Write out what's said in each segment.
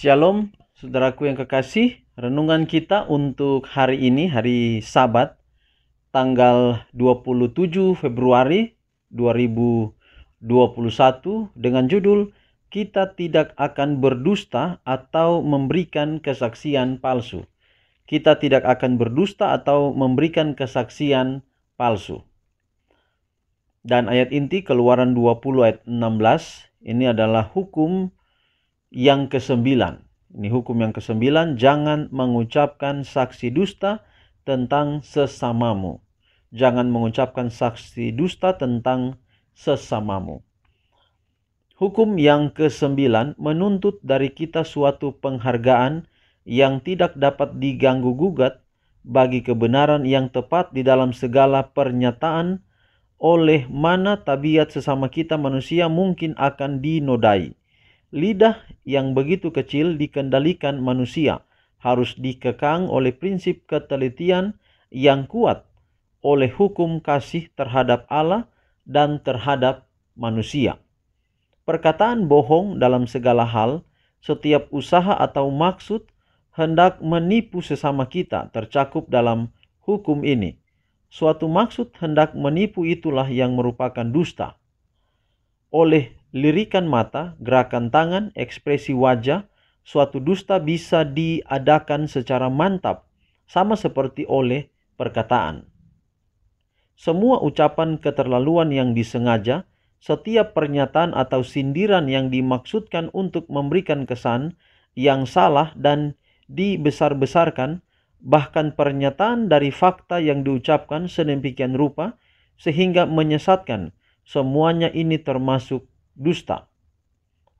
Shalom, saudaraku yang kekasih. Renungan kita untuk hari ini, hari Sabat, tanggal 27 Februari 2021 dengan judul Kita Tidak Akan Berdusta atau Memberikan Kesaksian Palsu. Kita tidak akan berdusta atau memberikan kesaksian palsu. Dan ayat inti Keluaran 20 ayat 16, ini adalah hukum yang ke-9. Ini hukum yang ke-9, jangan mengucapkan saksi dusta tentang sesamamu. Jangan mengucapkan saksi dusta tentang sesamamu. Hukum yang ke-9 menuntut dari kita suatu penghargaan yang tidak dapat diganggu-gugat bagi kebenaran yang tepat di dalam segala pernyataan, oleh mana tabiat sesama kita manusia mungkin akan dinodai. Lidah yang begitu kecil dikendalikan manusia harus dikekang oleh prinsip ketelitian yang kuat, oleh hukum kasih terhadap Allah dan terhadap manusia. Perkataan bohong dalam segala hal, setiap usaha atau maksud hendak menipu sesama kita tercakup dalam hukum ini. Suatu maksud hendak menipu itulah yang merupakan dusta. Oleh lirikan mata, gerakan tangan, ekspresi wajah, suatu dusta bisa diadakan secara mantap, sama seperti oleh perkataan. Semua ucapan keterlaluan yang disengaja, setiap pernyataan atau sindiran yang dimaksudkan untuk memberikan kesan yang salah dan dibesar-besarkan, bahkan pernyataan dari fakta yang diucapkan sedemikian rupa sehingga menyesatkan, semuanya ini termasuk dusta.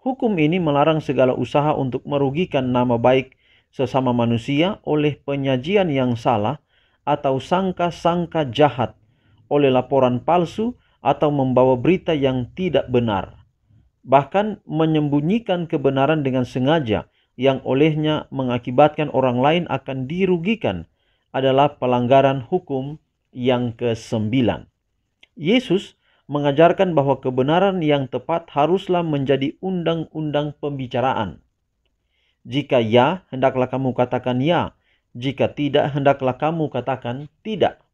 Hukum ini melarang segala usaha untuk merugikan nama baik sesama manusia oleh penyajian yang salah atau sangka-sangka jahat, oleh laporan palsu atau membawa berita yang tidak benar. Bahkan menyembunyikan kebenaran dengan sengaja yang olehnya mengakibatkan orang lain akan dirugikan adalah pelanggaran hukum yang ke-9. Yesus mengajarkan bahwa kebenaran yang tepat haruslah menjadi undang-undang pembicaraan. Jika ya, hendaklah kamu katakan ya. Jika tidak, hendaklah kamu katakan tidak.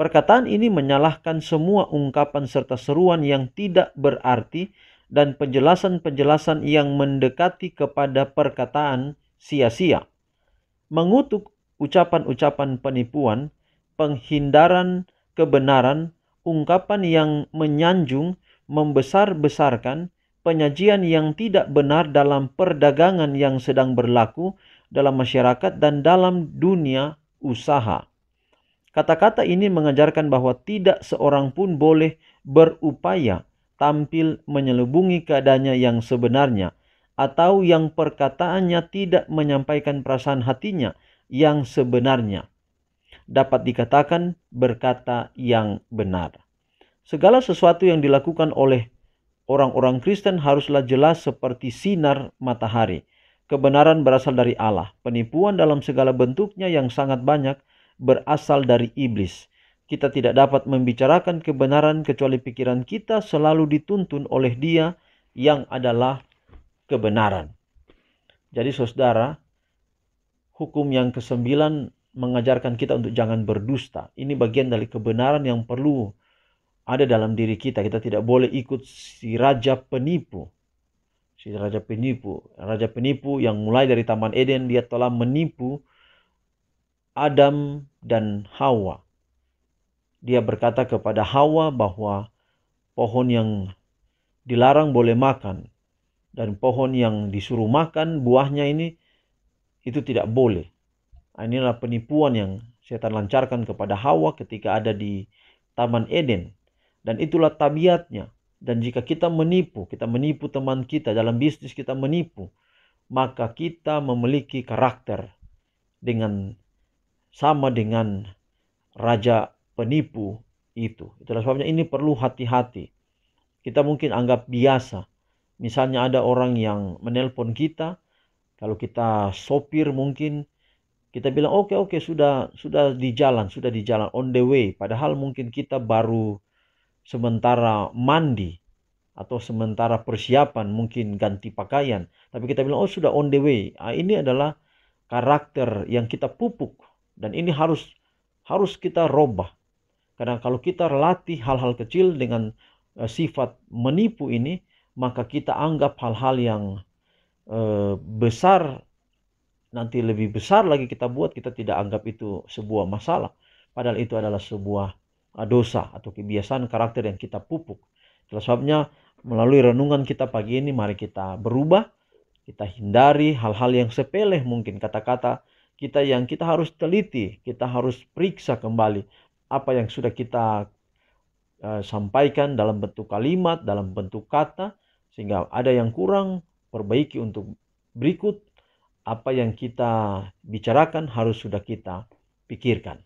Perkataan ini menyalahkan semua ungkapan serta seruan yang tidak berarti dan penjelasan-penjelasan yang mendekati kepada perkataan sia-sia. Mengutuk ucapan-ucapan penipuan, penghindaran kebenaran, ungkapan yang menyanjung, membesar-besarkan, penyajian yang tidak benar dalam perdagangan yang sedang berlaku dalam masyarakat dan dalam dunia usaha. Kata-kata ini mengajarkan bahwa tidak seorang pun boleh berupaya tampil menyelubungi keadaannya yang sebenarnya, atau yang perkataannya tidak menyampaikan perasaan hatinya yang sebenarnya. Dapat dikatakan berkata yang benar. Segala sesuatu yang dilakukan oleh orang-orang Kristen haruslah jelas seperti sinar matahari. Kebenaran berasal dari Allah. Penipuan dalam segala bentuknya yang sangat banyak berasal dari iblis. Kita tidak dapat membicarakan kebenaran kecuali pikiran kita selalu dituntun oleh Dia yang adalah kebenaran. Jadi saudara, hukum yang ke-9 mengajarkan kita untuk jangan berdusta. Ini bagian dari kebenaran yang perlu ada dalam diri kita. Kita tidak boleh ikut si raja penipu. Raja penipu yang mulai dari Taman Eden, dia telah menipu Adam dan Hawa. Dia berkata kepada Hawa bahwa pohon yang dilarang boleh makan, dan pohon yang disuruh makan buahnya ini, itu tidak boleh. Inilah penipuan yang setan lancarkan kepada Hawa ketika ada di Taman Eden. Dan itulah tabiatnya. Dan jika kita menipu teman kita dalam bisnis, kita menipu, maka kita memiliki karakter sama dengan raja penipu itu. Itulah sebabnya ini perlu hati-hati. Kita mungkin anggap biasa. Misalnya ada orang yang menelpon kita, kalau kita sopir mungkin kita bilang oke, sudah di jalan, on the way. Padahal mungkin kita baru sementara mandi atau sementara persiapan, mungkin ganti pakaian. Tapi kita bilang, oh sudah on the way. Ini adalah karakter yang kita pupuk. Dan ini harus kita robah. Karena kalau kita latih hal-hal kecil dengan sifat menipu ini, maka kita anggap hal-hal yang besar, nanti lebih besar lagi kita buat, kita tidak anggap itu sebuah masalah. Padahal itu adalah sebuah dosa atau kebiasaan karakter yang kita pupuk. Itulah sebabnya melalui renungan kita pagi ini, mari kita berubah, kita hindari hal-hal yang sepele, mungkin kata-kata kita yang kita harus teliti, kita harus periksa kembali apa yang sudah kita sampaikan dalam bentuk kalimat, dalam bentuk kata, sehingga ada yang kurang, perbaiki untuk berikut. Apa yang kita bicarakan harus sudah kita pikirkan.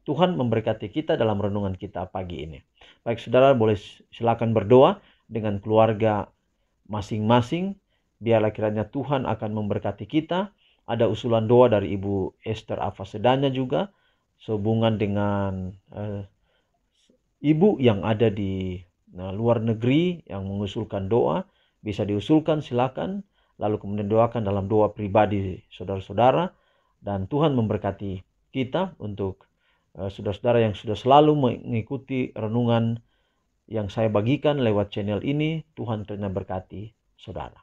Tuhan memberkati kita dalam renungan kita pagi ini. Baik saudara, boleh silakan berdoa dengan keluarga masing-masing. Biarlah kiranya Tuhan akan memberkati kita. Ada usulan doa dari Ibu Esther Afasedanya juga, sehubungan dengan ibu yang ada di luar negeri yang mengusulkan doa. Bisa diusulkan, silakan. Lalu kemudian doakan dalam doa pribadi saudara-saudara. Dan Tuhan memberkati kita untuk saudara-saudara yang sudah selalu mengikuti renungan yang saya bagikan lewat channel ini. Tuhan kiranya berkati saudara.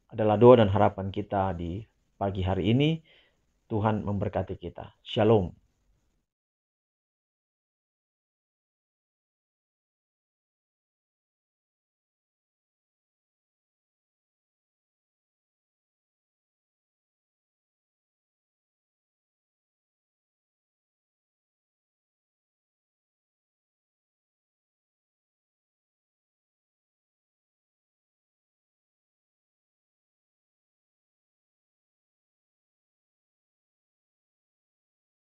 Adalah doa dan harapan kita di pagi hari ini. Tuhan memberkati kita. Shalom.